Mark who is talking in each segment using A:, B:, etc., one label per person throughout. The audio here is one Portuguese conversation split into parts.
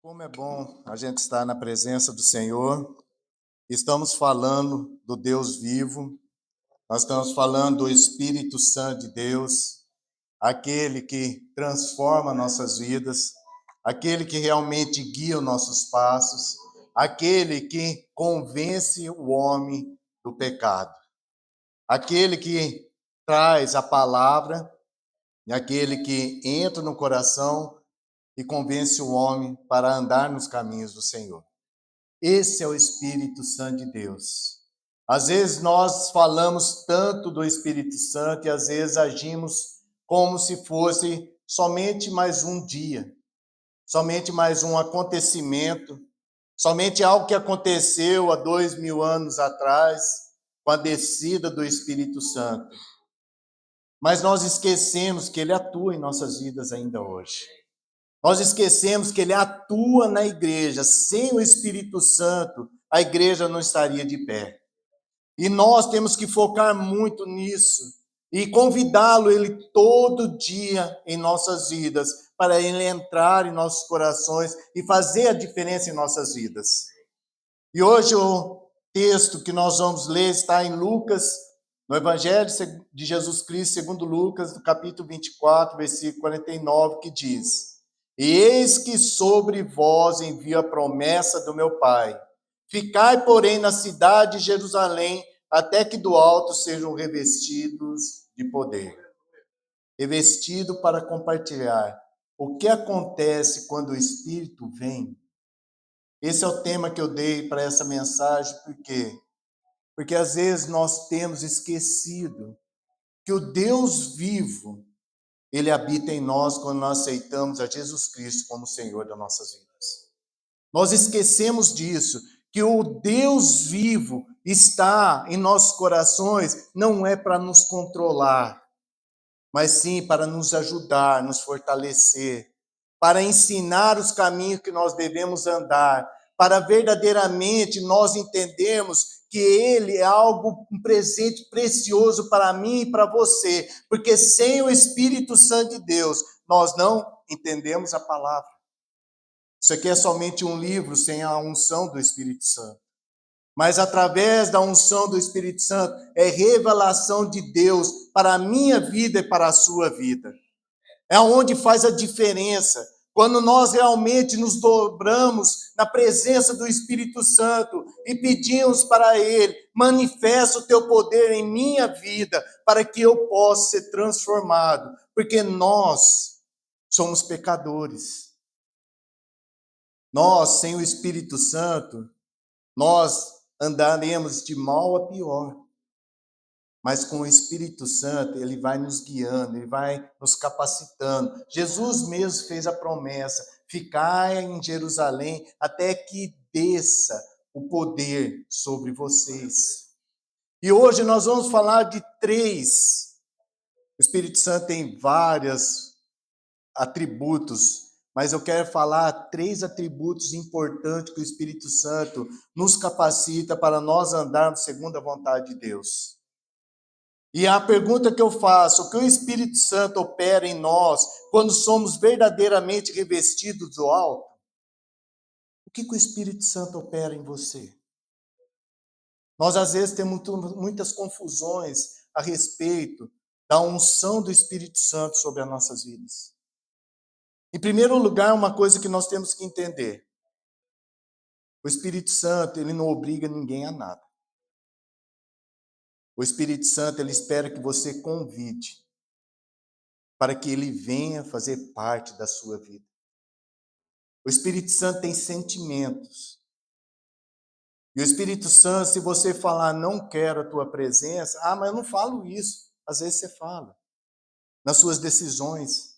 A: Como é bom a gente estar na presença do Senhor. Estamos falando do Deus vivo, nós estamos falando do Espírito Santo de Deus, aquele que transforma nossas vidas, aquele que realmente guia os nossos passos, aquele que convence o homem do pecado, aquele que traz a palavra e aquele que entra no coração e convence o homem para andar nos caminhos do Senhor. Esse é o Espírito Santo de Deus. Às vezes nós falamos tanto do Espírito Santo e às vezes agimos como se fosse somente mais um dia, somente mais um acontecimento, somente algo que aconteceu há 2000 anos atrás, com a descida do Espírito Santo. Mas nós esquecemos que ele atua em nossas vidas ainda hoje. Nós esquecemos que ele atua na igreja. Sem o Espírito Santo, a igreja não estaria de pé. E nós temos que focar muito nisso e convidá-lo ele todo dia em nossas vidas, para ele entrar em nossos corações e fazer a diferença em nossas vidas. E hoje o texto que nós vamos ler está em Lucas, no Evangelho de Jesus Cristo, segundo Lucas, no capítulo 24, versículo 49, que diz: Eis que sobre vós envio a promessa do meu Pai. Ficai, porém, na cidade de Jerusalém, até que do alto sejam revestidos de poder. Revestido para compartilhar. O que acontece quando o Espírito vem? Esse é o tema que eu dei para essa mensagem, por quê? Porque às vezes nós temos esquecido que o Deus vivo, ele habita em nós quando nós aceitamos a Jesus Cristo como Senhor das nossas vidas. Nós esquecemos disso, que o Deus vivo está em nossos corações, não é para nos controlar, mas sim para nos ajudar, nos fortalecer, para ensinar os caminhos que nós devemos andar, para verdadeiramente nós entendermos que Ele é algo, um presente precioso para mim e para você, porque sem o Espírito Santo de Deus, nós não entendemos a palavra. Isso aqui é somente um livro sem a unção do Espírito Santo. Mas através da unção do Espírito Santo, é revelação de Deus para a minha vida e para a sua vida. É onde faz a diferença. Quando nós realmente nos dobramos na presença do Espírito Santo e pedimos para Ele, manifesta o teu poder em minha vida, para que eu possa ser transformado, porque nós somos pecadores. Nós, sem o Espírito Santo, nós andaremos de mal a pior. Mas com o Espírito Santo, ele vai nos guiando, ele vai nos capacitando. Jesus mesmo fez a promessa: ficai em Jerusalém até que desça o poder sobre vocês. E hoje nós vamos falar de três. O Espírito Santo tem vários atributos, mas eu quero falar três atributos importantes que o Espírito Santo nos capacita para nós andarmos segundo a vontade de Deus. E a pergunta que eu faço: o que o Espírito Santo opera em nós quando somos verdadeiramente revestidos do alto? O que o Espírito Santo opera em você? Nós, às vezes, temos muitas confusões a respeito da unção do Espírito Santo sobre as nossas vidas. Em primeiro lugar, uma coisa que nós temos que entender: o Espírito Santo, ele não obriga ninguém a nada. O Espírito Santo, ele espera que você convide, para que ele venha fazer parte da sua vida. O Espírito Santo tem sentimentos. E o Espírito Santo, se você falar, não quero a tua presença, mas eu não falo isso. Às vezes você fala. Nas suas decisões.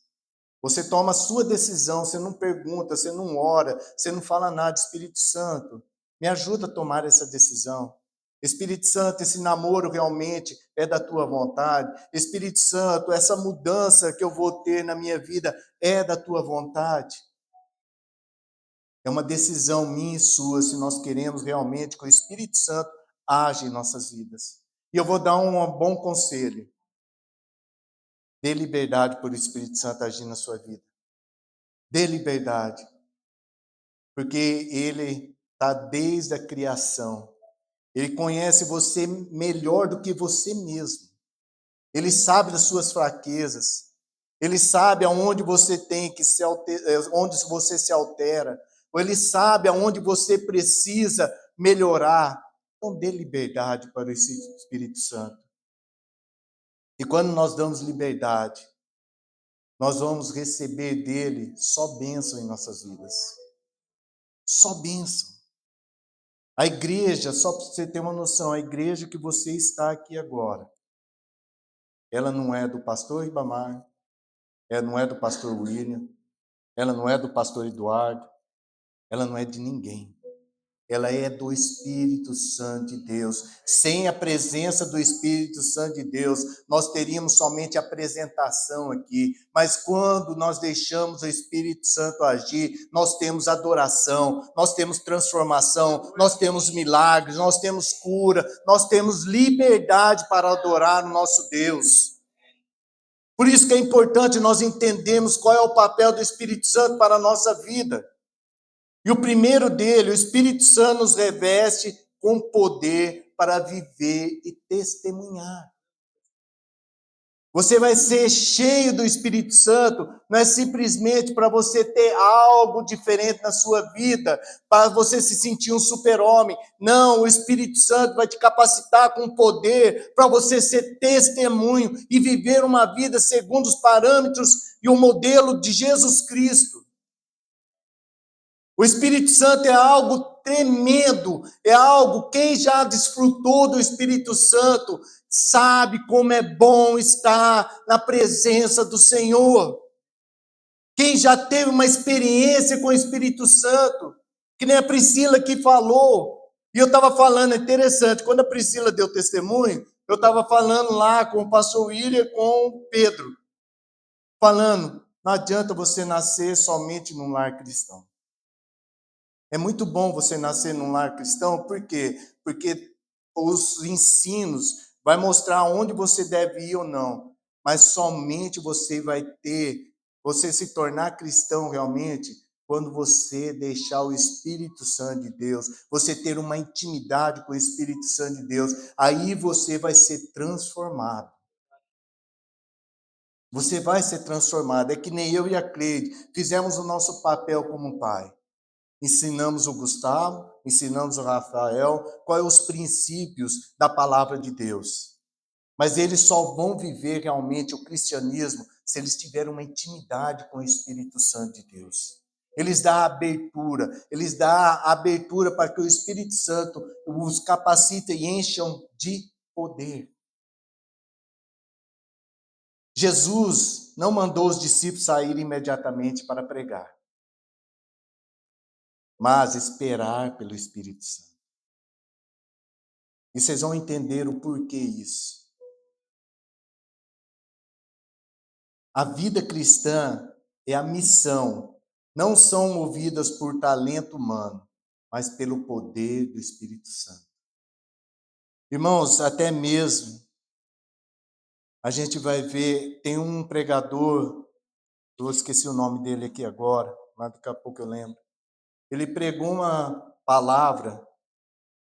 A: Você toma a sua decisão, você não pergunta, você não ora, você não fala nada. Espírito Santo, me ajuda a tomar essa decisão. Espírito Santo, esse namoro realmente é da tua vontade. Espírito Santo, essa mudança que eu vou ter na minha vida é da tua vontade. É uma decisão minha e sua, se nós queremos realmente que o Espírito Santo age em nossas vidas. E eu vou dar um bom conselho. Dê liberdade para o Espírito Santo agir na sua vida. Dê liberdade. porque Ele está desde a criação. Ele conhece você melhor do que você mesmo. Ele sabe das suas fraquezas. Ele sabe aonde você tem que onde você se altera. Ou Ele sabe aonde você precisa melhorar. Então, dê liberdade para esse Espírito Santo. E quando nós damos liberdade, nós vamos receber dele só bênção em nossas vidas. Só bênção. A igreja, só para você ter uma noção, a igreja que você está aqui agora, ela não é do pastor Ribamar, ela não é do pastor William, ela não é do pastor Eduardo, ela não é de ninguém. Ela é do Espírito Santo de Deus. Sem a presença do Espírito Santo de Deus, nós teríamos somente apresentação aqui. Mas quando nós deixamos o Espírito Santo agir, nós temos adoração, nós temos transformação, nós temos milagres, nós temos cura, nós temos liberdade para adorar o nosso Deus. Por isso que é importante nós entendermos qual é o papel do Espírito Santo para a nossa vida. E o primeiro dele, o Espírito Santo nos reveste com poder para viver e testemunhar. Você vai ser cheio do Espírito Santo, não é simplesmente para você ter algo diferente na sua vida, para você se sentir um super-homem. Não, o Espírito Santo vai te capacitar com poder para você ser testemunho e viver uma vida segundo os parâmetros e o modelo de Jesus Cristo. O Espírito Santo é algo tremendo, é algo, quem já desfrutou do Espírito Santo sabe como é bom estar na presença do Senhor. Quem já teve uma experiência com o Espírito Santo, que nem a Priscila que falou, e eu estava falando, é interessante, quando a Priscila deu testemunho, eu estava falando lá com o pastor William, com o Pedro, falando, não adianta você nascer somente num lar cristão. É muito bom você nascer num lar cristão, por quê? Porque os ensinos vai mostrar onde você deve ir ou não, mas somente você vai você se tornar cristão realmente quando você deixar o Espírito Santo de Deus, você ter uma intimidade com o Espírito Santo de Deus, aí você vai ser transformado. Você vai ser transformado. É que nem eu e a Cleide fizemos o nosso papel como pai. Ensinamos o Gustavo, ensinamos o Rafael, quais os princípios da palavra de Deus. Mas eles só vão viver realmente o cristianismo se eles tiverem uma intimidade com o Espírito Santo de Deus. Eles dão abertura para que o Espírito Santo os capacite e encham de poder. Jesus não mandou os discípulos saírem imediatamente para pregar, mas esperar pelo Espírito Santo. E vocês vão entender o porquê isso. A vida cristã é a missão. Não são movidas por talento humano, mas pelo poder do Espírito Santo. Irmãos, até mesmo, a gente vai ver, tem um pregador, eu esqueci o nome dele aqui agora, mas daqui a pouco eu lembro. Ele pregou uma palavra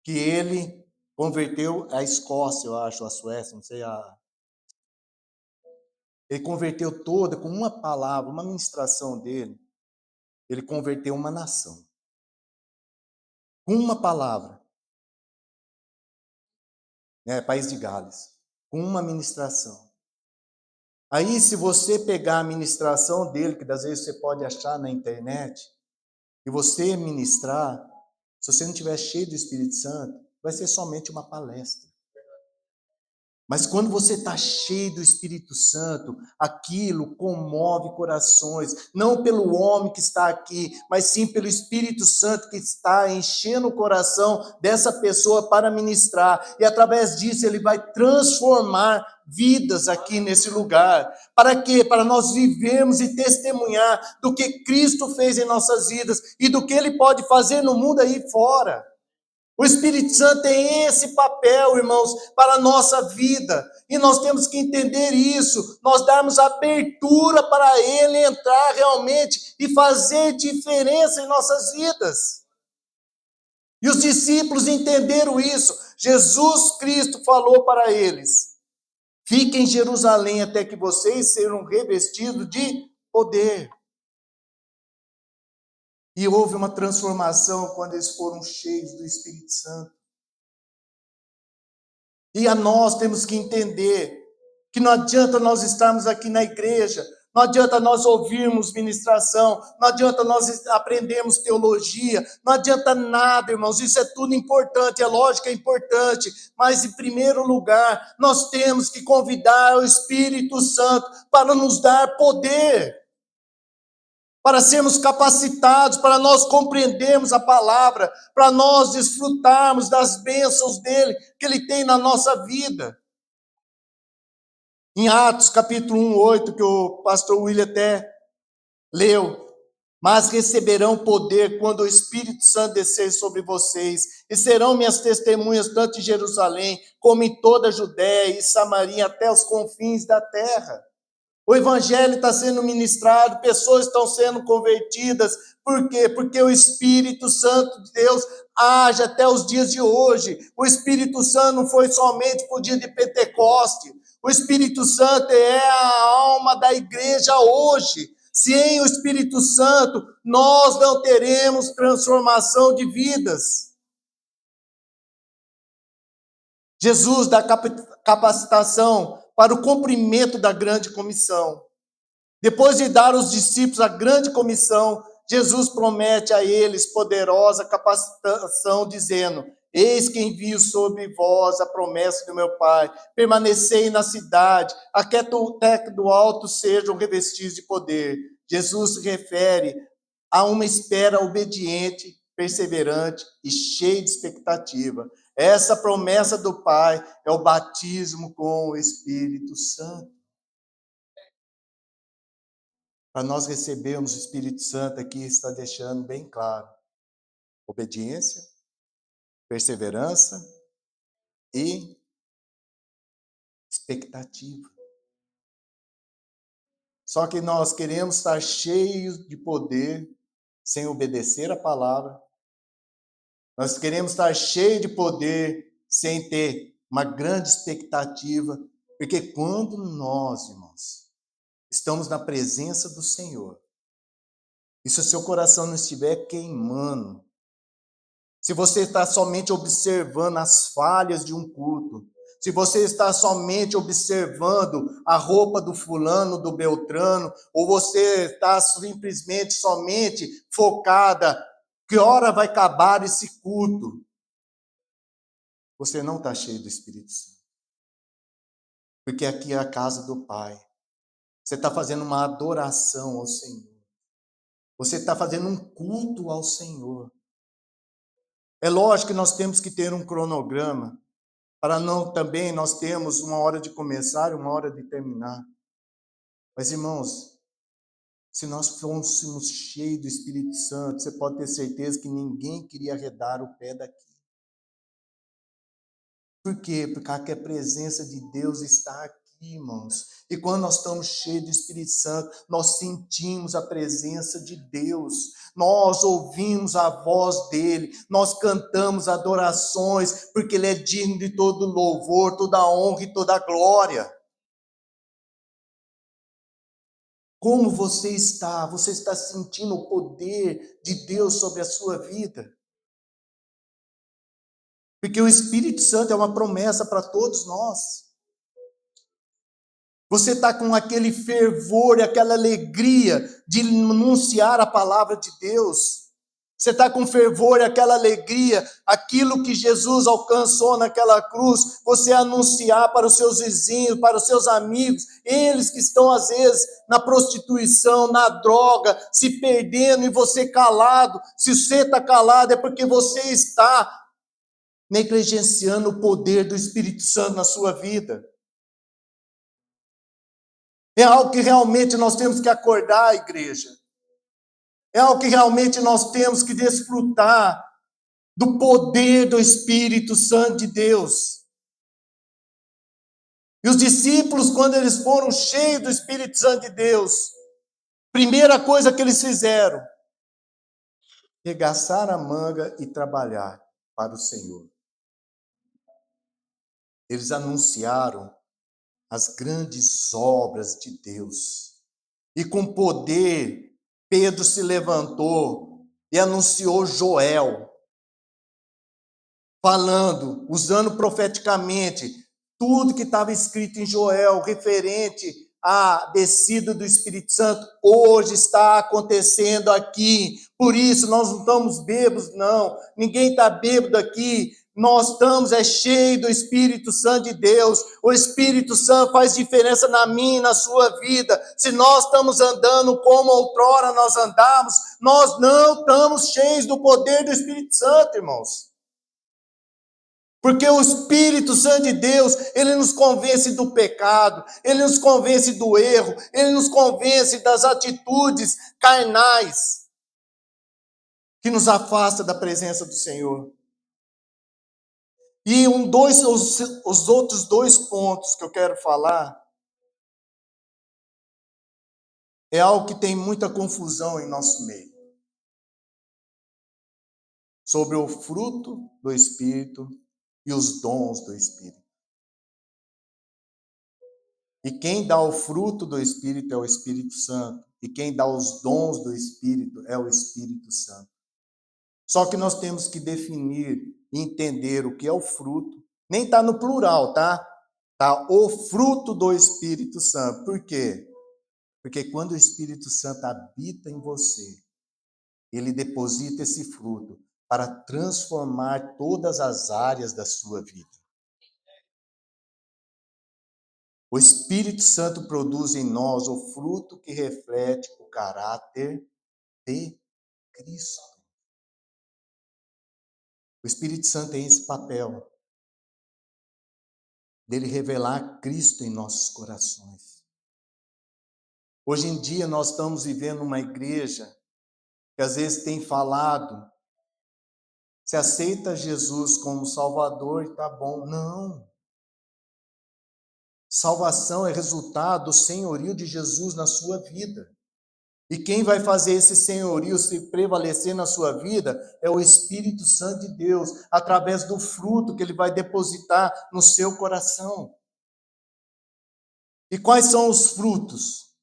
A: que ele converteu a Escócia, eu acho, a Suécia, não sei Ele converteu toda com uma palavra, uma ministração dele. Ele converteu uma nação. Com uma palavra. País de Gales. Com uma ministração. Aí, se você pegar a ministração dele, que às vezes você pode achar na internet, e você ministrar, se você não estiver cheio do Espírito Santo, vai ser somente uma palestra. Mas quando você está cheio do Espírito Santo, aquilo comove corações, não pelo homem que está aqui, mas sim pelo Espírito Santo que está enchendo o coração dessa pessoa para ministrar. E através disso ele vai transformar vidas aqui nesse lugar. Para quê? Para nós vivermos e testemunhar do que Cristo fez em nossas vidas e do que Ele pode fazer no mundo aí fora. O Espírito Santo tem esse papel, irmãos, para a nossa vida. E nós temos que entender isso, nós darmos abertura para Ele entrar realmente e fazer diferença em nossas vidas. E os discípulos entenderam isso. Jesus Cristo falou para eles: fiquem em Jerusalém até que vocês sejam revestidos de poder. E houve uma transformação quando eles foram cheios do Espírito Santo. E a nós temos que entender que não adianta nós estarmos aqui na igreja, não adianta nós ouvirmos ministração, não adianta nós aprendermos teologia, não adianta nada, irmãos, isso é tudo importante, é lógico que é importante, mas em primeiro lugar, nós temos que convidar o Espírito Santo para nos dar poder, para sermos capacitados, para nós compreendermos a palavra, para nós desfrutarmos das bênçãos dele, que ele tem na nossa vida. Em Atos, capítulo 1, 8, que o pastor William até leu, mas receberão poder quando o Espírito Santo descer sobre vocês, e serão minhas testemunhas tanto em Jerusalém, como em toda a Judéia e Samaria, até os confins da terra. O evangelho está sendo ministrado, pessoas estão sendo convertidas. Por quê? Porque o Espírito Santo de Deus age até os dias de hoje. O Espírito Santo não foi somente para o dia de Pentecoste. O Espírito Santo é a alma da igreja hoje. Sem o Espírito Santo, nós não teremos transformação de vidas. Jesus dá capacitação para o cumprimento da grande comissão. Depois de dar aos discípulos a grande comissão, Jesus promete a eles poderosa capacitação, dizendo: eis que envio sobre vós a promessa do meu Pai, permanecei na cidade, até do alto sejam revestidos de poder. Jesus se refere a uma espera obediente, perseverante e cheia de expectativa. Essa promessa do Pai é o batismo com o Espírito Santo. Para nós recebermos o Espírito Santo, aqui está deixando bem claro: obediência, perseverança e expectativa. Só que nós queremos estar cheios de poder sem obedecer a palavra. Nós queremos estar cheios de poder sem ter uma grande expectativa, porque quando nós, irmãos, estamos na presença do Senhor, e se o seu coração não estiver queimando, se você está somente observando as falhas de um culto, se você está somente observando a roupa do fulano, do beltrano, ou você está simplesmente somente focada, que hora vai acabar esse culto? Você não está cheio do Espírito Santo. Porque aqui é a casa do Pai. Você está fazendo uma adoração ao Senhor. Você está fazendo um culto ao Senhor. É lógico que nós temos que ter um cronograma, para não também nós termos uma hora de começar e uma hora de terminar. Mas, irmãos, se nós fôssemos cheios do Espírito Santo, você pode ter certeza que ninguém queria arredar o pé daqui. Por quê? Porque a presença de Deus está aqui, irmãos. E quando nós estamos cheios do Espírito Santo, nós sentimos a presença de Deus. Nós ouvimos a voz dele, nós cantamos adorações, porque ele é digno de todo louvor, toda honra e toda glória. Como você está? Você está sentindo o poder de Deus sobre a sua vida? Porque o Espírito Santo é uma promessa para todos nós. Você está com aquele fervor e aquela alegria de anunciar a palavra de Deus. Você está com fervor e aquela alegria, aquilo que Jesus alcançou naquela cruz, você anunciar para os seus vizinhos, para os seus amigos, eles que estão às vezes na prostituição, na droga, se perdendo e você calado. Se você está calado é porque você está negligenciando o poder do Espírito Santo na sua vida. É algo que realmente nós temos que acordar, igreja. É algo que realmente nós temos que desfrutar. do poder do Espírito Santo de Deus. E os discípulos, quando eles foram cheios do Espírito Santo de Deus, primeira coisa que eles fizeram, regaçar a manga e trabalhar para o Senhor. Eles anunciaram as grandes obras de Deus. E com poder, Pedro se levantou e anunciou Joel, falando, usando profeticamente, tudo que estava escrito em Joel, referente à descida do Espírito Santo, hoje está acontecendo aqui. Por isso, nós não estamos bêbados, não. Ninguém está bêbado aqui. Nós estamos cheios do Espírito Santo de Deus. O Espírito Santo faz diferença na minha e na sua vida. Se nós estamos andando como outrora nós andávamos, nós não estamos cheios do poder do Espírito Santo, irmãos. Porque o Espírito Santo de Deus, ele nos convence do pecado, ele nos convence do erro, ele nos convence das atitudes carnais que nos afasta da presença do Senhor. E os outros dois pontos que eu quero falar é algo que tem muita confusão em nosso meio. Sobre o fruto do Espírito e os dons do Espírito. E quem dá o fruto do Espírito é o Espírito Santo. E quem dá os dons do Espírito é o Espírito Santo. Só que nós temos que definir e entender o que é o fruto. Nem está no plural, tá? Tá o fruto do Espírito Santo. Por quê? Porque quando o Espírito Santo habita em você, ele deposita esse fruto para transformar todas as áreas da sua vida. O Espírito Santo produz em nós o fruto que reflete o caráter de Cristo. O Espírito Santo tem esse papel dele revelar Cristo em nossos corações. Hoje em dia nós estamos vivendo uma igreja que às vezes tem falado, se aceita Jesus como Salvador e tá bom. Não. Salvação é resultado do senhorio de Jesus na sua vida. E quem vai fazer esse senhorio se prevalecer na sua vida é o Espírito Santo de Deus, através do fruto que ele vai depositar no seu coração. E quais são os frutos?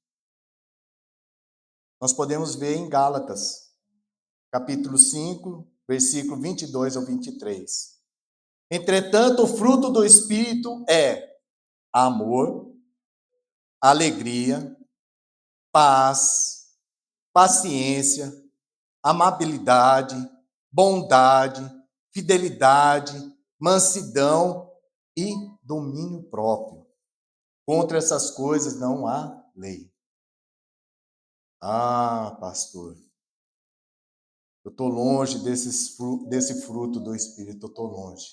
A: Nós podemos ver em Gálatas, capítulo 5, versículo 22 ao 23. Entretanto, o fruto do Espírito é amor, alegria, paz, paciência, amabilidade, bondade, fidelidade, mansidão e domínio próprio. Contra essas coisas não há lei. Ah, pastor, eu estou longe desse fruto do Espírito, eu estou longe.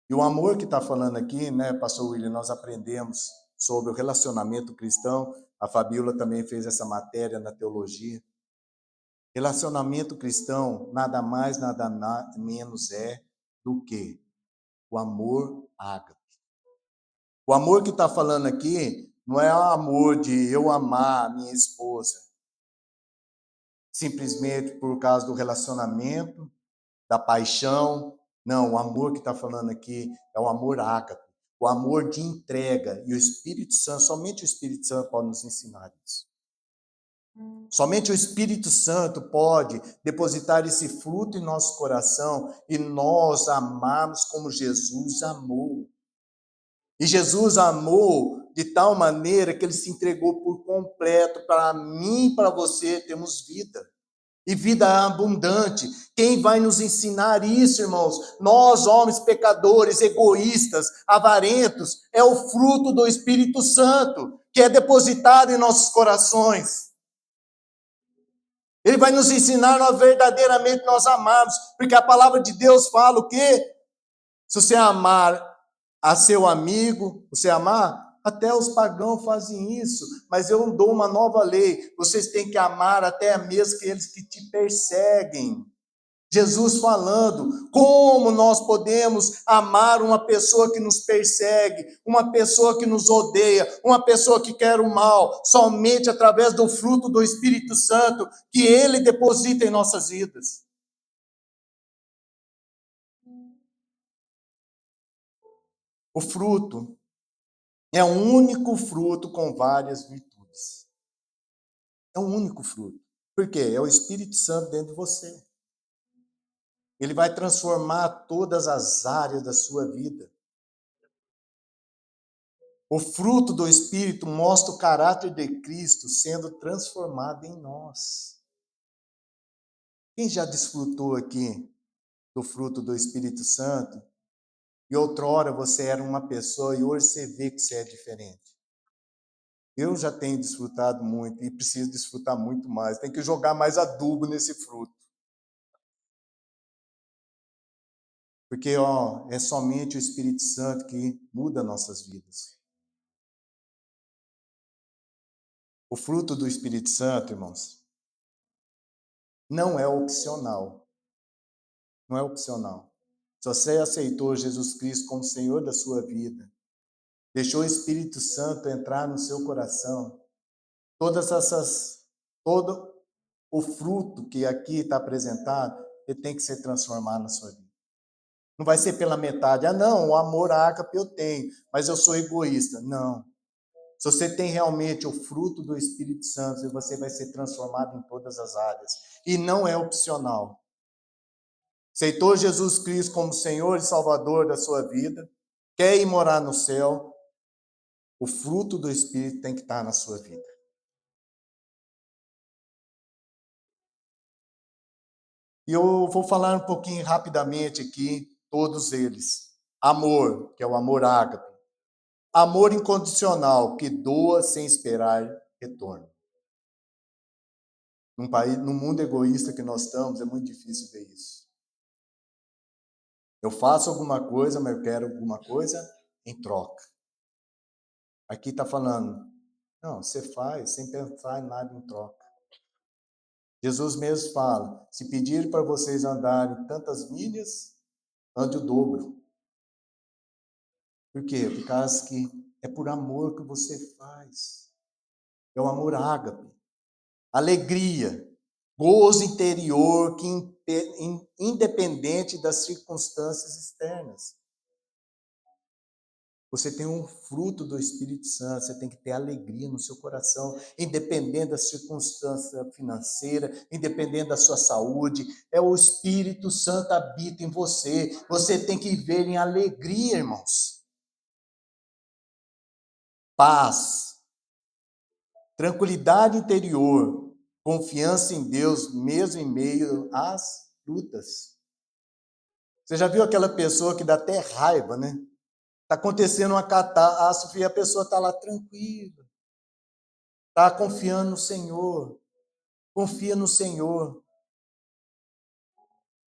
A: E o amor que está falando aqui, né, pastor William, nós aprendemos sobre o relacionamento cristão. A Fabíola também fez essa matéria na teologia. Relacionamento cristão nada mais, nada menos é do que o amor ágape. O amor que está falando aqui não é o amor de eu amar a minha esposa, simplesmente por causa do relacionamento, da paixão. Não, o amor que está falando aqui é o amor ágape, o amor de entrega. E o Espírito Santo, somente o Espírito Santo pode nos ensinar isso. Somente o Espírito Santo pode depositar esse fruto em nosso coração e nós amarmos como Jesus amou. E Jesus amou de tal maneira que ele se entregou por completo para mim e para você termos vida. E vida abundante. Quem vai nos ensinar isso, irmãos? Nós, homens pecadores, egoístas, avarentos, é o fruto do Espírito Santo que é depositado em nossos corações. Ele vai nos ensinar nós verdadeiramente nós amarmos, porque a palavra de Deus fala o quê? Se você amar a seu amigo, você amar, até os pagãos fazem isso, mas eu dou uma nova lei, vocês têm que amar até mesmo aqueles que te perseguem. Jesus falando como nós podemos amar uma pessoa que nos persegue, uma pessoa que nos odeia, uma pessoa que quer o mal, somente através do fruto do Espírito Santo que Ele deposita em nossas vidas. O fruto é um único fruto com várias virtudes. É um único fruto. Por quê? É o Espírito Santo dentro de você. Ele vai transformar todas as áreas da sua vida. O fruto do Espírito mostra o caráter de Cristo sendo transformado em nós. Quem já desfrutou aqui do fruto do Espírito Santo? E outrora você era uma pessoa e hoje você vê que você é diferente. Eu já tenho desfrutado muito e preciso desfrutar muito mais. Tem que jogar mais adubo nesse fruto. Porque, é somente o Espírito Santo que muda nossas vidas. O fruto do Espírito Santo, irmãos, não é opcional. Não é opcional. Se você aceitou Jesus Cristo como Senhor da sua vida, deixou o Espírito Santo entrar no seu coração, todo o fruto que aqui está apresentado, ele tem que ser transformado na sua vida. Não vai ser pela metade. Ah, não, o amor ágape eu tenho, mas eu sou egoísta. Não. Se você tem realmente o fruto do Espírito Santo, você vai ser transformado em todas as áreas. E não é opcional. Aceitou Jesus Cristo como Senhor e Salvador da sua vida, quer ir morar no céu, o fruto do Espírito tem que estar na sua vida. E eu vou falar um pouquinho rapidamente aqui, todos eles. Amor, que é o amor ágape. Amor incondicional, que doa sem esperar retorno. Num mundo egoísta que nós estamos, é muito difícil ver isso. Eu faço alguma coisa, mas eu quero alguma coisa em troca. Aqui está falando, não, você faz sem pensar em nada em troca. Jesus mesmo fala, se pedir para vocês andarem tantas milhas, ande o dobro. Por quê? Por causa que é por amor que você faz. É o amor ágape. Alegria, gozo interior que independente das circunstâncias externas. Você tem um fruto do Espírito Santo, você tem que ter alegria no seu coração, independente da circunstância financeira, independente da sua saúde, é o Espírito Santo habita em você. Você tem que viver em alegria, irmãos. Paz, tranquilidade interior, confiança em Deus, mesmo em meio às lutas. Você já viu aquela pessoa que dá até raiva, né? Está acontecendo uma catástrofe e a pessoa está lá tranquila. Está confiando no Senhor. Confia no Senhor.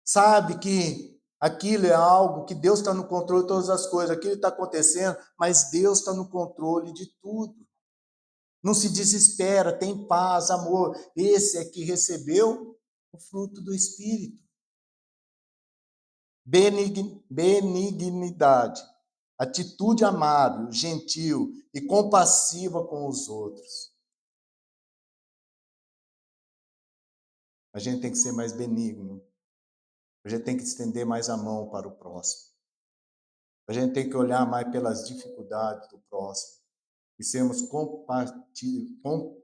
A: Sabe que aquilo é algo que Deus está no controle de todas as coisas. Aquilo está acontecendo, mas Deus está no controle de tudo. Não se desespera, tem paz, amor. Esse é que recebeu o fruto do Espírito. Benignidade, atitude amável, gentil e compassiva com os outros. A gente tem que ser mais benigno. A gente tem que estender mais a mão para o próximo. A gente tem que olhar mais pelas dificuldades do próximo. E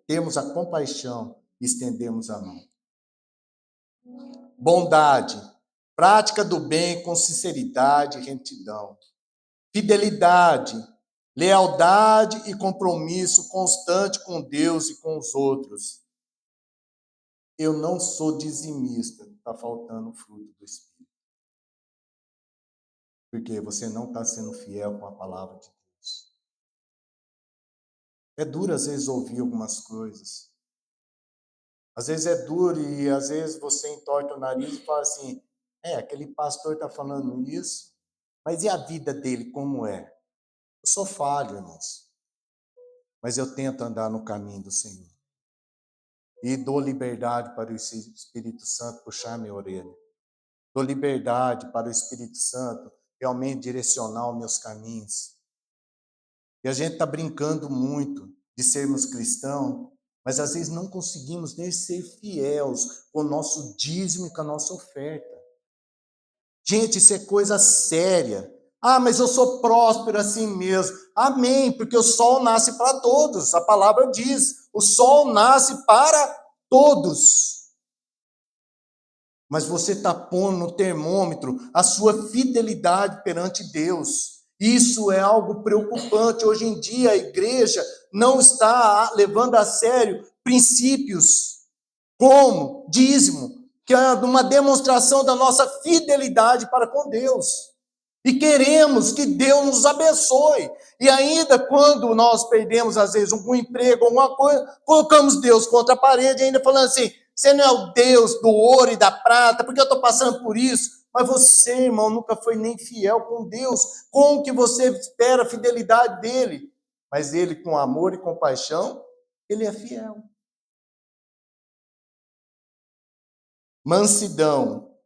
A: temos a compaixão e estendemos a mão. Bondade, prática do bem com sinceridade e retidão. Fidelidade, lealdade e compromisso constante com Deus e com os outros. Eu não sou dizimista, está faltando o fruto do Espírito. Porque você não está sendo fiel com a palavra de Deus. É duro, às vezes, ouvir algumas coisas. Às vezes é duro e, às vezes, você entorta o nariz e fala assim, aquele pastor está falando isso, mas e a vida dele, como é? Eu sou falho, irmãos. Mas eu tento andar no caminho do Senhor. E dou liberdade para o Espírito Santo puxar minha orelha. Dou liberdade para o Espírito Santo realmente direcionar os meus caminhos. E a gente está brincando muito de sermos cristãos, mas às vezes não conseguimos nem ser fiéis com o nosso dízimo e com a nossa oferta. Gente, isso é coisa séria. Ah, mas eu sou próspero assim mesmo. Amém, porque o sol nasce para todos. A palavra diz, o sol nasce para todos. Mas você está pondo no termômetro a sua fidelidade perante Deus. Isso é algo preocupante. Hoje em dia a igreja não está levando a sério princípios como dízimo, que é uma demonstração da nossa fidelidade para com Deus. E queremos que Deus nos abençoe. E ainda quando nós perdemos, às vezes, um emprego, alguma coisa, colocamos Deus contra a parede, ainda falando assim, você não é o Deus do ouro e da prata, porque eu estou passando por isso. Mas você, irmão, nunca foi nem fiel com Deus. Como que você espera a fidelidade dele? Mas ele, com amor e compaixão, ele é fiel. Mansidão,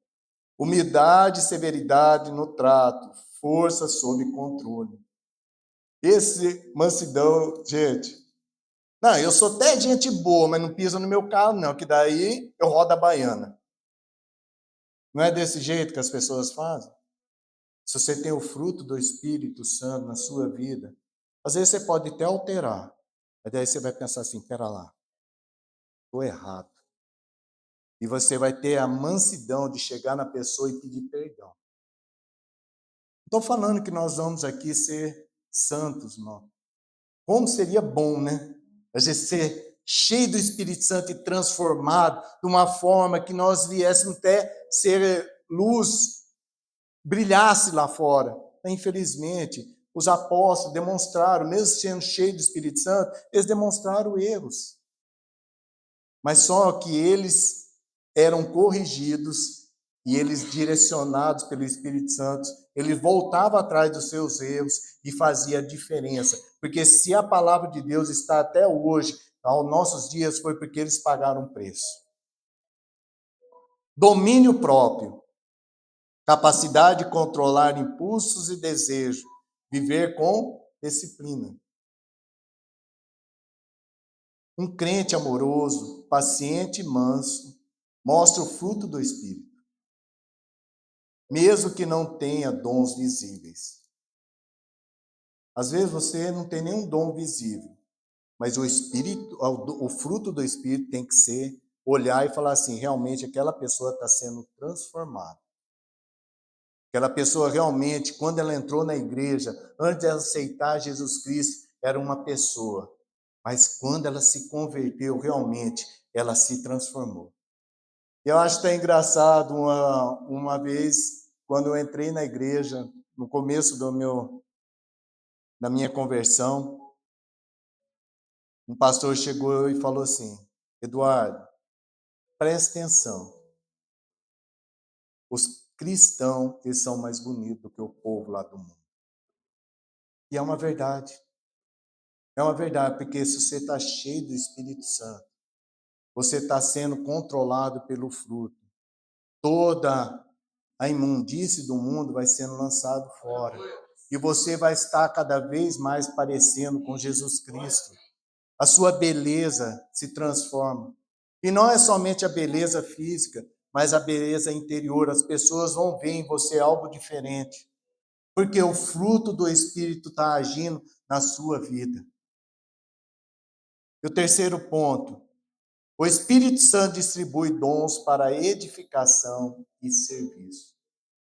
A: humildade e severidade no trato, força sob controle. Esse mansidão, gente, não, eu sou até gente boa, mas não pisa no meu carro não, que daí eu rodo a baiana. Não é desse jeito que as pessoas fazem? Se você tem o fruto do Espírito Santo na sua vida, às vezes você pode até alterar, mas daí você vai pensar assim, pera lá, estou errado. E você vai ter a mansidão de chegar na pessoa e pedir perdão. Estou falando que nós vamos aqui ser santos, não. Como seria bom, né? A gente ser cheio do Espírito Santo e transformado de uma forma que nós viéssemos até ser luz, brilhasse lá fora. Infelizmente, os apóstolos demonstraram, mesmo sendo cheios do Espírito Santo, eles demonstraram erros. Mas só que eles eram corrigidos e eles, direcionados pelo Espírito Santo, eles voltavam atrás dos seus erros e fazia a diferença. Porque se a palavra de Deus está até hoje, aos nossos dias, foi porque eles pagaram um preço. Domínio próprio, capacidade de controlar impulsos e desejos, viver com disciplina. Um crente amoroso, paciente e manso, mostra o fruto do Espírito, mesmo que não tenha dons visíveis. Às vezes você não tem nenhum dom visível, mas o Espírito, o fruto do Espírito tem que ser olhar e falar assim, realmente aquela pessoa está sendo transformada. Aquela pessoa realmente, quando ela entrou na igreja, antes de aceitar Jesus Cristo, era uma pessoa. Mas quando ela se converteu, realmente, ela se transformou. Eu acho até engraçado, uma vez, quando eu entrei na igreja, no começo da minha conversão, um pastor chegou e falou assim, Eduardo, presta atenção, os cristãos, eles são mais bonitos do que o povo lá do mundo. E é uma verdade. É uma verdade, porque se você está cheio do Espírito Santo, você está sendo controlado pelo fruto. Toda a imundície do mundo vai sendo lançado fora. E você vai estar cada vez mais parecendo com Jesus Cristo. A sua beleza se transforma. E não é somente a beleza física, mas a beleza interior. As pessoas vão ver em você algo diferente. Porque o fruto do Espírito está agindo na sua vida. E o terceiro ponto, o Espírito Santo distribui dons para edificação e serviço.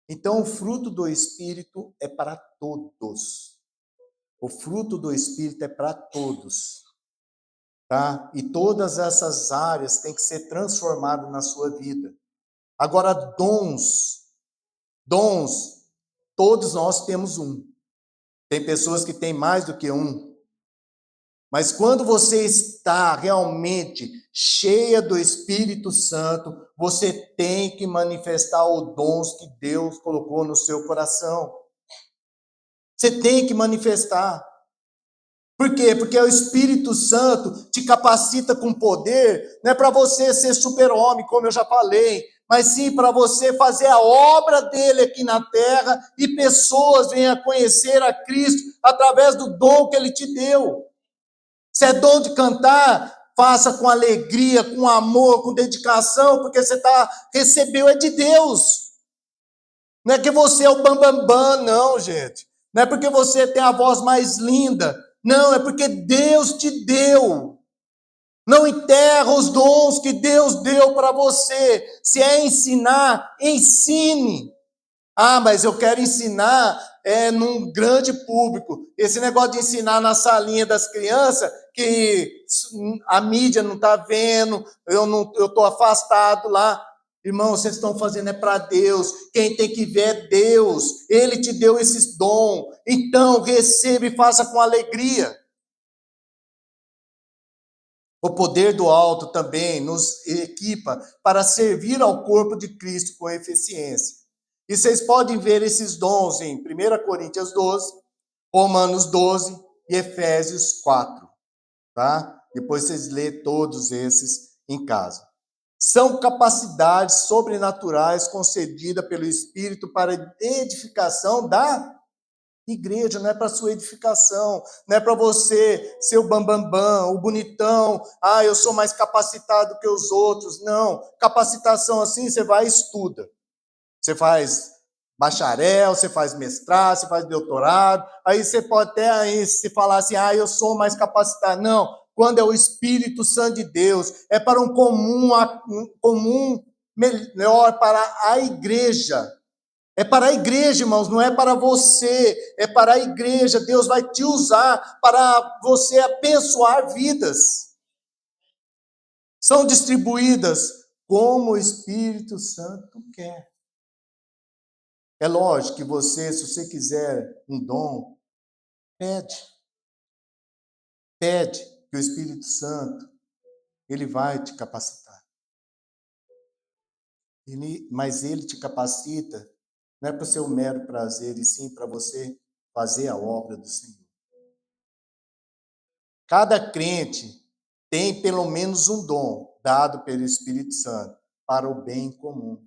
A: Então, o fruto do Espírito é para todos. O fruto do Espírito é para todos. Tá? E todas essas áreas têm que ser transformadas na sua vida. Agora, dons, todos nós temos um. Tem pessoas que têm mais do que um. Mas quando você está realmente cheia do Espírito Santo, você tem que manifestar os dons que Deus colocou no seu coração. Você tem que manifestar. Por quê? Porque o Espírito Santo te capacita com poder, não é para você ser super-homem, como eu já falei, mas sim para você fazer a obra dele aqui na terra e pessoas venham a conhecer a Cristo através do dom que ele te deu. Se é dom de cantar, faça com alegria, com amor, com dedicação, porque você recebeu é de Deus. Não é que você é o bambambam, não, gente. Não é porque você tem a voz mais linda. Não, é porque Deus te deu. Não enterra os dons que Deus deu para você. Se é ensinar, ensine. Ah, mas eu quero ensinar num grande público. Esse negócio de ensinar na salinha das crianças, que a mídia não está vendo, eu estou afastado lá. Irmão, vocês estão fazendo para Deus. Quem tem que ver é Deus. Ele te deu esses dons. Então, receba e faça com alegria. O poder do alto também nos equipa para servir ao corpo de Cristo com eficiência. E vocês podem ver esses dons em 1 Coríntios 12, Romanos 12 e Efésios 4, tá? Depois vocês lêem todos esses em casa. São capacidades sobrenaturais concedidas pelo Espírito para edificação da igreja, não é para sua edificação, não é para você ser o bambambam, o bonitão, eu sou mais capacitado que os outros. Não, capacitação assim, você vai e estuda. Você faz bacharel, você faz mestrado, você faz doutorado, aí você pode até aí se falar assim, eu sou mais capacitado. Não, quando é o Espírito Santo de Deus, é para um comum melhor para a igreja. É para a igreja, irmãos, não é para você, é para a igreja. Deus vai te usar para você abençoar vidas. São distribuídas como o Espírito Santo quer. É lógico que você, se você quiser um dom, pede. Pede que o Espírito Santo, ele vai te capacitar. Mas ele te capacita, não é para o seu mero prazer, e sim para você fazer a obra do Senhor. Cada crente tem pelo menos um dom dado pelo Espírito Santo para o bem comum.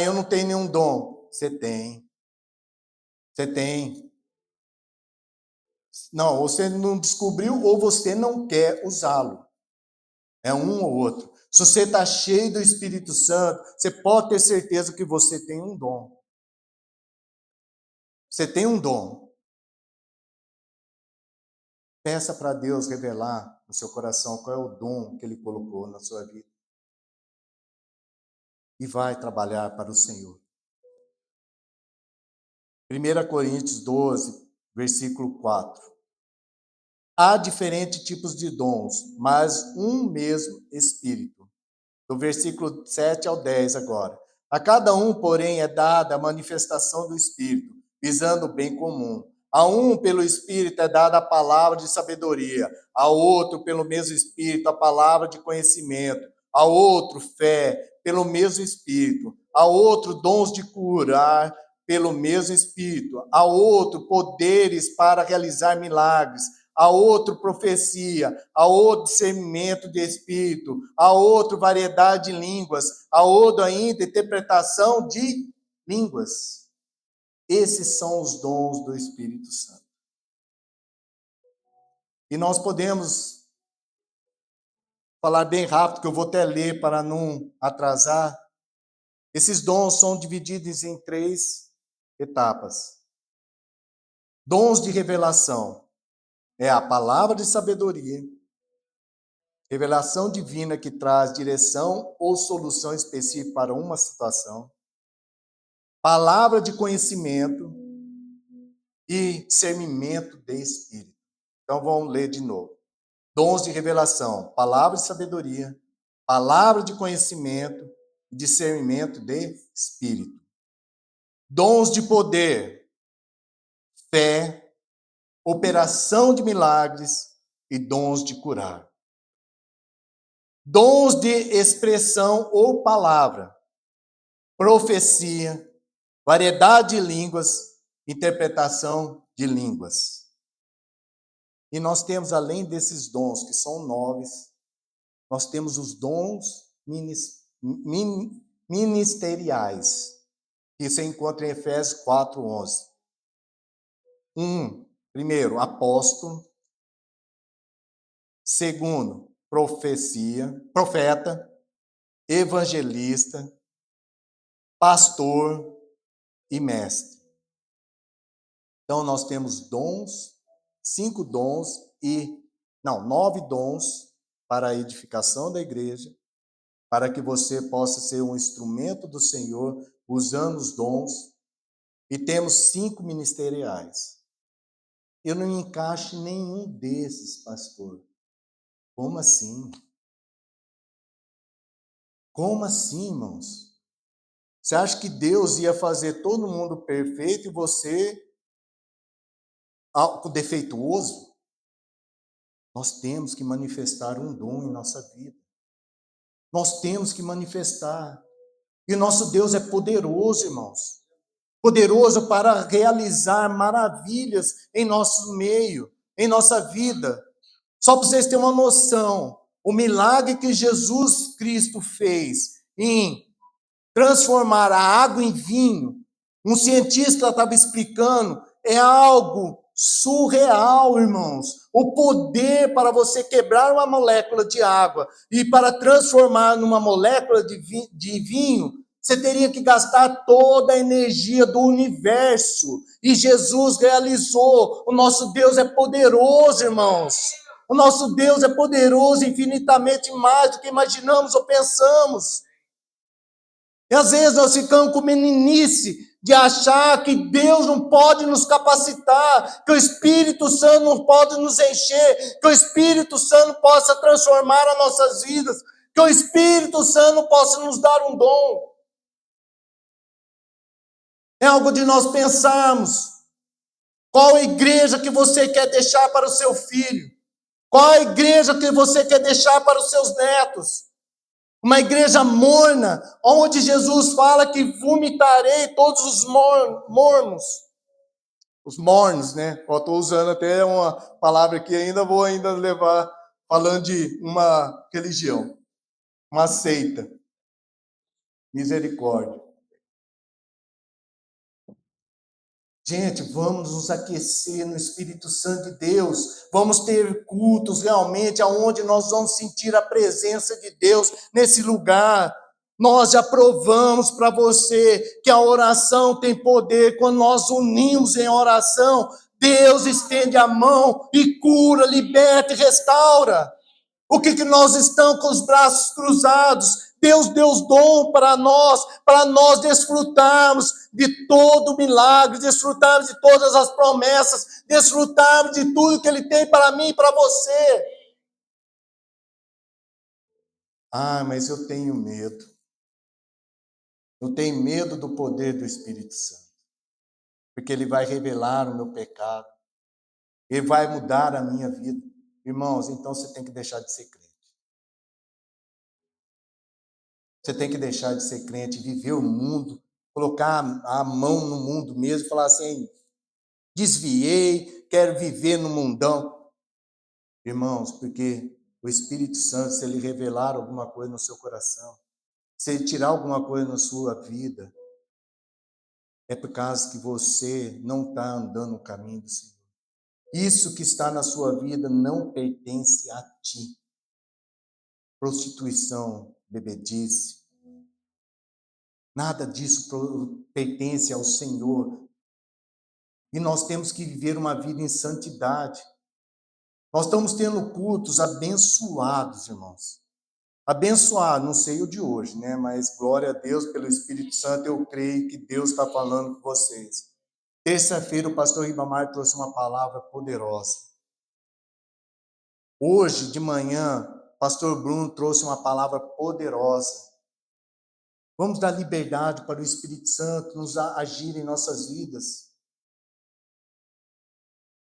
A: Eu não tenho nenhum dom. Você tem. Você tem. Não, você não descobriu ou você não quer usá-lo. É um ou outro. Se você está cheio do Espírito Santo, você pode ter certeza que você tem um dom. Você tem um dom. Peça para Deus revelar no seu coração qual é o dom que Ele colocou na sua vida. E vai trabalhar para o Senhor. 1 Coríntios 12, versículo 4. Há diferentes tipos de dons, mas um mesmo Espírito. Do versículo 7 ao 10 agora. A cada um, porém, é dada a manifestação do Espírito, visando o bem comum. A um, pelo Espírito, é dada a palavra de sabedoria. A outro, pelo mesmo Espírito, a palavra de conhecimento. A outro, fé, pelo mesmo Espírito. A outro, dons de curar, pelo mesmo Espírito. A outro, poderes para realizar milagres. A outro, profecia. A outro, discernimento de espírito. A outro, variedade de línguas. A outro, ainda, interpretação de línguas. Esses são os dons do Espírito Santo. E nós podemos falar bem rápido, que eu vou até ler para não atrasar. Esses dons são divididos em 3 etapas. Dons de revelação. É a palavra de sabedoria. Revelação divina que traz direção ou solução específica para uma situação. Palavra de conhecimento e discernimento de espírito. Então vamos ler de novo. Dons de revelação, palavra de sabedoria, palavra de conhecimento e discernimento de espírito. Dons de poder, fé, operação de milagres e dons de curar. Dons de expressão ou palavra, profecia, variedade de línguas, interpretação de línguas. E nós temos, além desses dons, que são 9, nós temos os dons ministeriais, que você encontra em Efésios 4:11. Primeiro, apóstolo. Segundo, profeta, evangelista, pastor e mestre. Então, nós temos dons, 9 dons para a edificação da igreja, para que você possa ser um instrumento do Senhor, usando os dons. E temos 5 ministeriais. Eu não encaixo em nenhum desses, pastor. Como assim? Como assim, irmãos? Você acha que Deus ia fazer todo mundo perfeito e você defeituoso? Nós temos que manifestar um dom em nossa vida. Nós temos que manifestar. E o nosso Deus é poderoso, irmãos. Poderoso para realizar maravilhas em nosso meio, em nossa vida. Só para vocês terem uma noção, o milagre que Jesus Cristo fez em transformar a água em vinho, um cientista estava explicando, é algo surreal, irmãos. O poder para você quebrar uma molécula de água e para transformar numa molécula de vinho, você teria que gastar toda a energia do universo. E Jesus realizou. O nosso Deus é poderoso, irmãos. O nosso Deus é poderoso infinitamente mais do que imaginamos ou pensamos. E às vezes nós ficamos com meninice de achar que Deus não pode nos capacitar, que o Espírito Santo não pode nos encher, que o Espírito Santo possa transformar as nossas vidas, que o Espírito Santo possa nos dar um dom. É algo de nós pensarmos. Qual a igreja que você quer deixar para o seu filho? Qual a igreja que você quer deixar para os seus netos? Uma igreja morna, onde Jesus fala que vomitarei todos os mornos. Os mornos, né? Eu estou usando até uma palavra que vou levar, falando de uma religião, uma seita. Misericórdia. Gente, vamos nos aquecer no Espírito Santo de Deus. Vamos ter cultos realmente aonde nós vamos sentir a presença de Deus nesse lugar. Nós já provamos para você que a oração tem poder. Quando nós unimos em oração, Deus estende a mão e cura, liberta e restaura. O que nós estamos com os braços cruzados? Deus deu dom para nós desfrutarmos de todo o milagre, desfrutarmos de todas as promessas, desfrutarmos de tudo que Ele tem para mim e para você. Mas eu tenho medo. Eu tenho medo do poder do Espírito Santo. Porque Ele vai revelar o meu pecado. Ele vai mudar a minha vida. Irmãos, então você tem que deixar de ser crente. Você tem que deixar de ser crente, viver o mundo, colocar a mão no mundo mesmo e falar assim, desviei, quero viver no mundão. Irmãos, porque o Espírito Santo, se Ele revelar alguma coisa no seu coração, se Ele tirar alguma coisa na sua vida, é por causa que você não está andando no caminho do Senhor. Isso que está na sua vida não pertence a ti. Prostituição, bebedice, nada disso pertence ao Senhor. E nós temos que viver uma vida em santidade. Nós estamos tendo cultos abençoados, irmãos. Abençoado, não sei o de hoje, né? Mas glória a Deus pelo Espírito Santo, eu creio que Deus está falando com vocês. Terça-feira o pastor Ribamar trouxe uma palavra poderosa. Hoje de manhã, o pastor Bruno trouxe uma palavra poderosa. Vamos dar liberdade para o Espírito Santo nos agir em nossas vidas.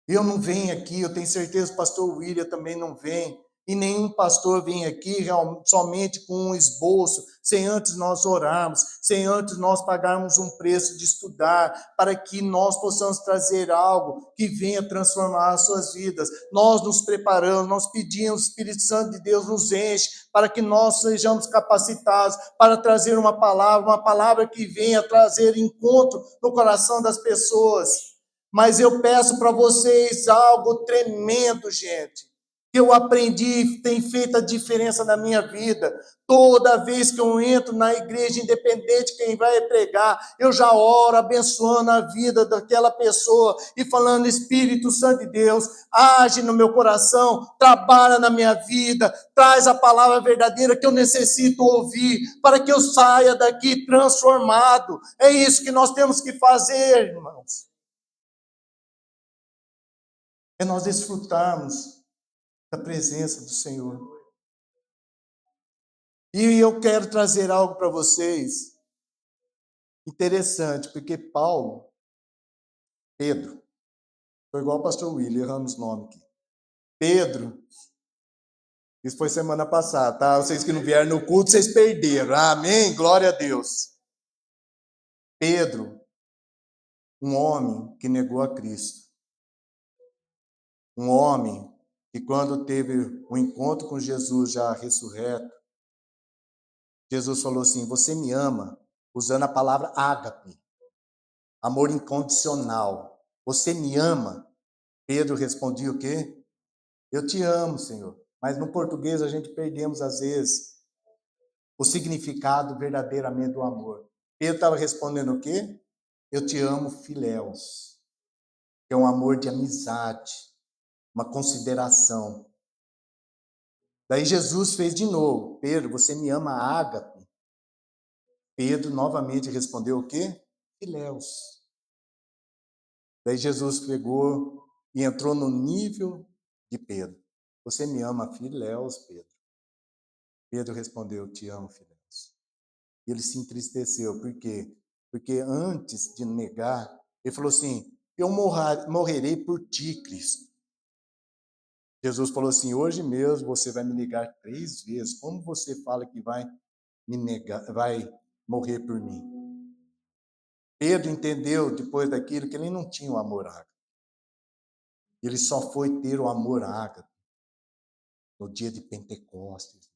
A: Eu não venho aqui, eu tenho certeza que o pastor William também não vem E nenhum pastor vem aqui somente com um esboço, sem antes nós orarmos, sem antes nós pagarmos um preço de estudar, para que nós possamos trazer algo que venha transformar as suas vidas. Nós nos preparamos, nós pedimos, o Espírito Santo de Deus nos enche, para que nós sejamos capacitados para trazer uma palavra que venha trazer encontro no coração das pessoas. Mas eu peço para vocês algo tremendo, gente, que eu aprendi, tem feito a diferença na minha vida. Toda vez que eu entro na igreja, independente de quem vai pregar, eu já oro abençoando a vida daquela pessoa e falando: Espírito Santo de Deus, age no meu coração, trabalha na minha vida, traz a palavra verdadeira que eu necessito ouvir, para que eu saia daqui transformado. É isso que nós temos que fazer, irmãos. É nós desfrutarmos da presença do Senhor. E eu quero trazer algo para vocês interessante, porque Pedro, foi igual o pastor William, erramos o nome aqui. Pedro, isso foi semana passada, tá? Vocês que não vieram no culto, vocês perderam. Amém? Glória a Deus. Pedro, um homem que negou a Cristo. Um homem que quando teve um encontro com Jesus já ressurreto, Jesus falou assim: você me ama, usando a palavra ágape, amor incondicional. Você me ama? Pedro respondia o quê? Eu te amo, Senhor. Mas no português a gente perdemos, às vezes, o significado verdadeiramente do amor. Pedro estava respondendo o quê? Eu te amo, filéus. Que é um amor de amizade, uma consideração. Daí Jesus fez de novo: Pedro, você me ama, ágape? Pedro novamente respondeu o quê? Filéus. Daí Jesus pegou e entrou no nível de Pedro. Você me ama, filéus, Pedro? Pedro respondeu: te amo, filéus. E ele se entristeceu. Por quê? Porque antes de negar, ele falou assim: eu morrerei por ti, Cristo. Jesus falou assim: hoje mesmo você vai me negar 3 vezes. Como você fala que vai me negar, vai morrer por mim? Pedro entendeu depois daquilo que ele não tinha o amor ágape. Ele só foi ter o amor ágape no dia de Pentecostes,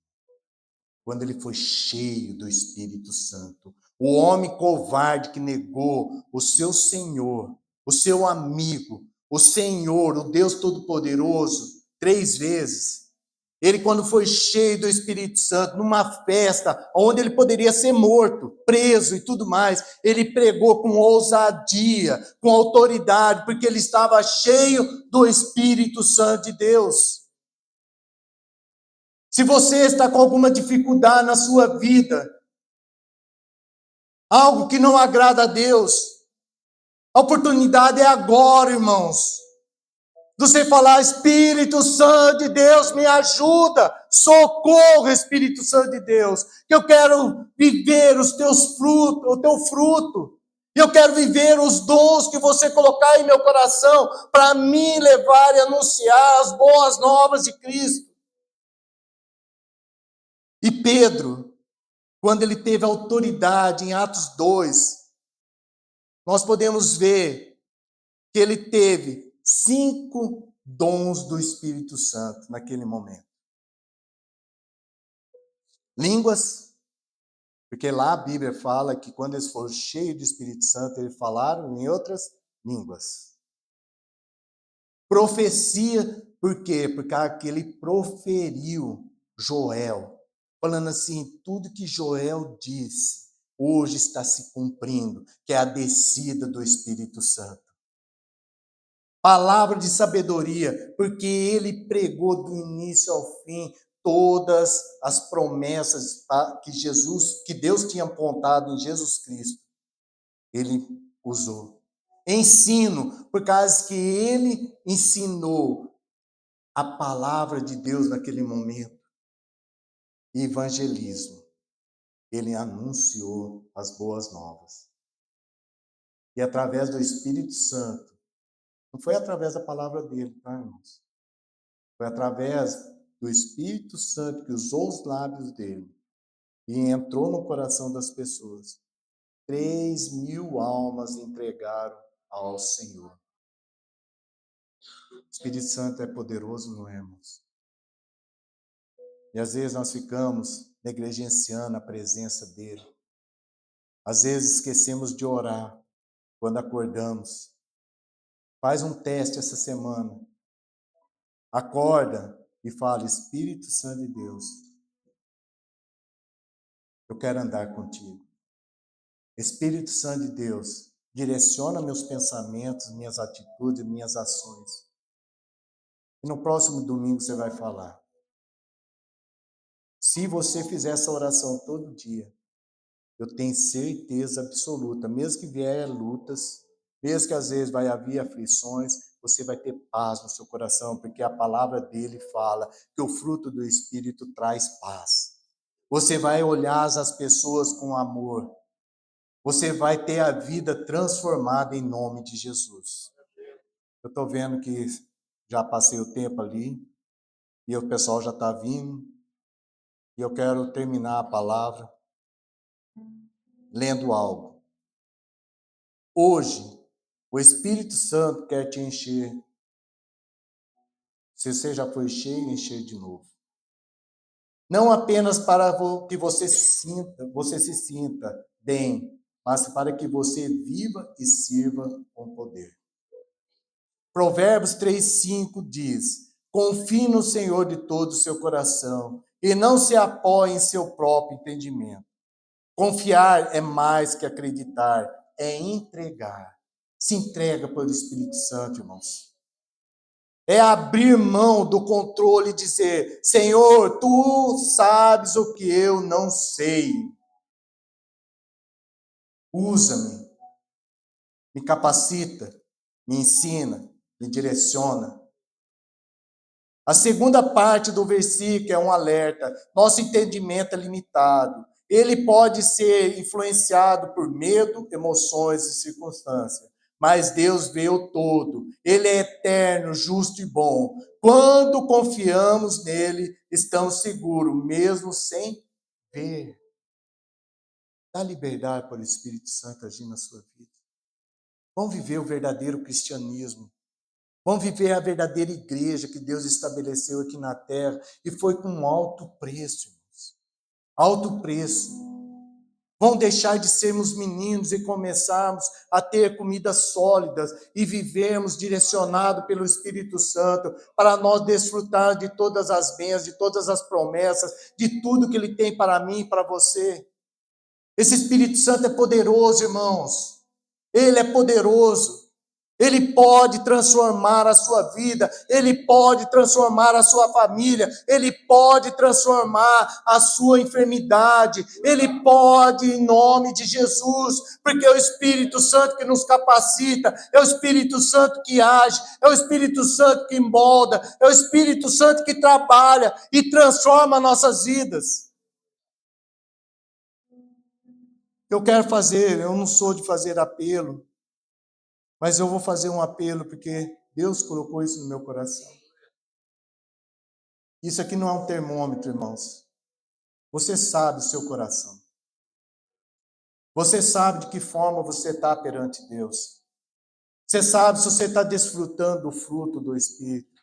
A: quando ele foi cheio do Espírito Santo. O homem covarde que negou o seu Senhor, o seu amigo, o Senhor, o Deus Todo-Poderoso, 3 vezes. Ele, quando foi cheio do Espírito Santo, numa festa onde ele poderia ser morto, preso e tudo mais, ele pregou com ousadia, com autoridade, porque ele estava cheio do Espírito Santo de Deus. Se você está com alguma dificuldade na sua vida, algo que não agrada a Deus, a oportunidade é agora, irmãos. Você falar: Espírito Santo de Deus, me ajuda. Socorro, Espírito Santo de Deus. Que eu quero viver os teus frutos, o teu fruto. Eu quero viver os dons que você colocar em meu coração para me levar e anunciar as boas novas de Cristo. E Pedro, quando ele teve autoridade em Atos 2, nós podemos ver que ele teve 5 dons do Espírito Santo naquele momento. Línguas, porque lá a Bíblia fala que quando eles foram cheios do Espírito Santo, eles falaram em outras línguas. Profecia, por quê? Porque aquele proferiu Joel, falando assim: tudo que Joel disse, hoje está se cumprindo, que é a descida do Espírito Santo. Palavra de sabedoria, porque ele pregou do início ao fim todas as promessas que Deus tinha apontado em Jesus Cristo. Ele usou. Ensino, por causa que ele ensinou a palavra de Deus naquele momento. E evangelismo, ele anunciou as boas novas. E através do Espírito Santo, não foi através da palavra dele, tá, irmãos? Foi através do Espírito Santo que usou os lábios dele e entrou no coração das pessoas, 3.000 almas entregaram ao Senhor. O Espírito Santo é poderoso, não é, irmãos? E às vezes nós ficamos negligenciando a presença dele. Às vezes esquecemos de orar quando acordamos. Faz um teste essa semana. Acorda e fala: Espírito Santo de Deus, eu quero andar contigo. Espírito Santo de Deus, direciona meus pensamentos, minhas atitudes, minhas ações. E no próximo domingo você vai falar. Se você fizer essa oração todo dia, eu tenho certeza absoluta, mesmo que vier lutas, mesmo que às vezes vai haver aflições, você vai ter paz no seu coração, porque a palavra dele fala que o fruto do Espírito traz paz. Você vai olhar as pessoas com amor. Você vai ter a vida transformada em nome de Jesus. Eu estou vendo que já passei o tempo ali, e o pessoal já está vindo, e eu quero terminar a palavra lendo algo. Hoje, o Espírito Santo quer te encher. Se você já foi cheio, encher de novo. Não apenas para que você se sinta bem, mas para que você viva e sirva com poder. Provérbios 3:5 diz: confie no Senhor de todo o seu coração e não se apoie em seu próprio entendimento. Confiar é mais que acreditar, é entregar. Se entrega pelo Espírito Santo, irmãos. É abrir mão do controle e dizer: Senhor, tu sabes o que eu não sei. Usa-me, me capacita, me ensina, me direciona. A segunda parte do versículo é um alerta. Nosso entendimento é limitado. Ele pode ser influenciado por medo, emoções e circunstâncias. Mas Deus vê o todo. Ele é eterno, justo e bom. Quando confiamos nele, estamos seguros, mesmo sem ver. Dá liberdade para o Espírito Santo agir na sua vida. Vamos viver o verdadeiro cristianismo. Vamos viver a verdadeira igreja que Deus estabeleceu aqui na terra e foi com alto preço, irmãos. Alto preço. Vamos deixar de sermos meninos e começarmos a ter comidas sólidas e vivermos direcionados pelo Espírito Santo para nós desfrutar de todas as bênçãos, de todas as promessas, de tudo que Ele tem para mim e para você. Esse Espírito Santo é poderoso, irmãos. Ele é poderoso. Ele pode transformar a sua vida, ele pode transformar a sua família, ele pode transformar a sua enfermidade, ele pode em nome de Jesus, porque é o Espírito Santo que nos capacita, é o Espírito Santo que age, é o Espírito Santo que molda, é o Espírito Santo que trabalha e transforma nossas vidas. Eu não sou de fazer apelo, mas eu vou fazer um apelo porque Deus colocou isso no meu coração. Isso aqui não é um termômetro, irmãos. Você sabe o seu coração. Você sabe de que forma você está perante Deus. Você sabe se você está desfrutando do fruto do Espírito.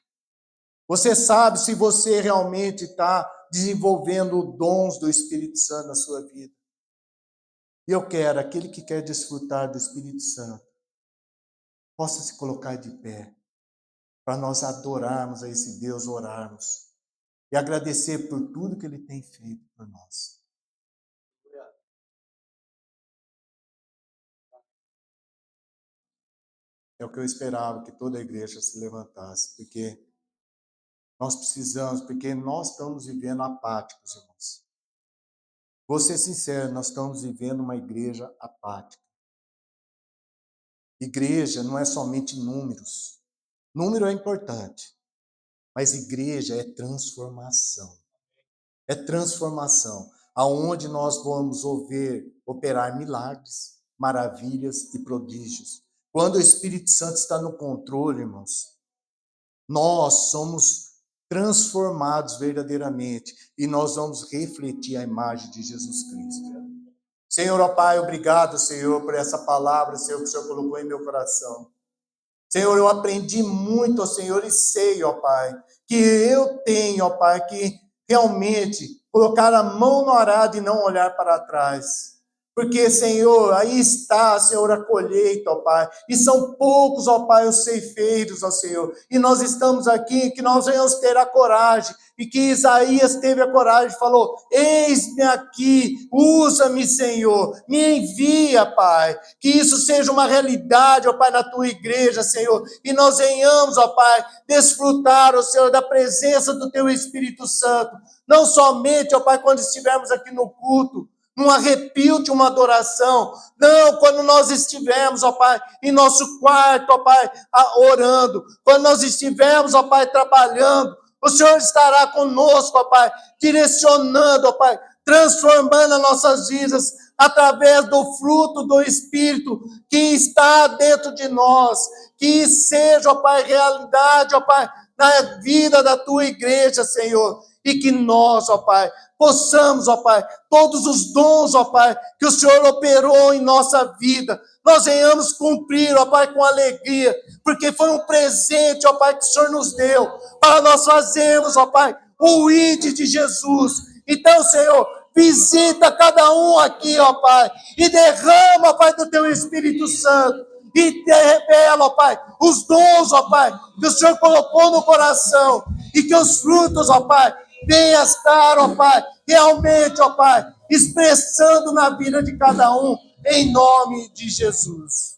A: Você sabe se você realmente está desenvolvendo dons do Espírito Santo na sua vida. E eu quero, aquele que quer desfrutar do Espírito Santo, possa se colocar de pé, para nós adorarmos a esse Deus, orarmos e agradecer por tudo que Ele tem feito por nós. É o que eu esperava, que toda a igreja se levantasse, porque porque nós estamos vivendo apáticos, irmãos. Vou ser sincero, nós estamos vivendo uma igreja apática. Igreja não é somente números. Número é importante, mas igreja é transformação. É transformação, aonde nós vamos operar milagres, maravilhas e prodígios. Quando o Espírito Santo está no controle, irmãos, nós somos transformados verdadeiramente, e nós vamos refletir a imagem de Jesus Cristo. Senhor, ó Pai, obrigado, Senhor, por essa palavra, Senhor, que o Senhor colocou em meu coração. Senhor, eu aprendi muito, ó Senhor, e sei, ó Pai, que eu tenho, ó Pai, que realmente colocar a mão no arado e não olhar para trás. Porque, Senhor, aí está, Senhor, a colheita, ó Pai. E são poucos, ó Pai, os ceifeiros, ó Senhor. E nós estamos aqui, que nós venhamos ter a coragem. E que Isaías teve a coragem e falou: eis-me aqui, usa-me, Senhor, me envia, Pai. Que isso seja uma realidade, ó Pai, na tua igreja, Senhor. E nós venhamos, ó Pai, desfrutar, ó Senhor, da presença do teu Espírito Santo. Não somente, ó Pai, quando estivermos aqui no culto, num arrepio de uma adoração. Não, quando nós estivermos, ó Pai, em nosso quarto, ó Pai, orando. Quando nós estivermos, ó Pai, trabalhando. O Senhor estará conosco, ó Pai, direcionando, ó Pai, transformando as nossas vidas através do fruto do Espírito que está dentro de nós. Que seja, ó Pai, realidade, ó Pai, na vida da tua igreja, Senhor. E que nós, ó Pai, possamos, ó Pai, todos os dons, ó Pai, que o Senhor operou em nossa vida, nós venhamos cumprir, ó Pai, com alegria, porque foi um presente, ó Pai, que o Senhor nos deu, para nós fazermos, ó Pai, o ID de Jesus. Então, Senhor, visita cada um aqui, ó Pai, e derrama, ó Pai, do teu Espírito Santo, e te revela, ó Pai, os dons, ó Pai, que o Senhor colocou no coração, e que os frutos, ó Pai, venha estar, ó Pai, realmente, ó Pai, expressando na vida de cada um, em nome de Jesus.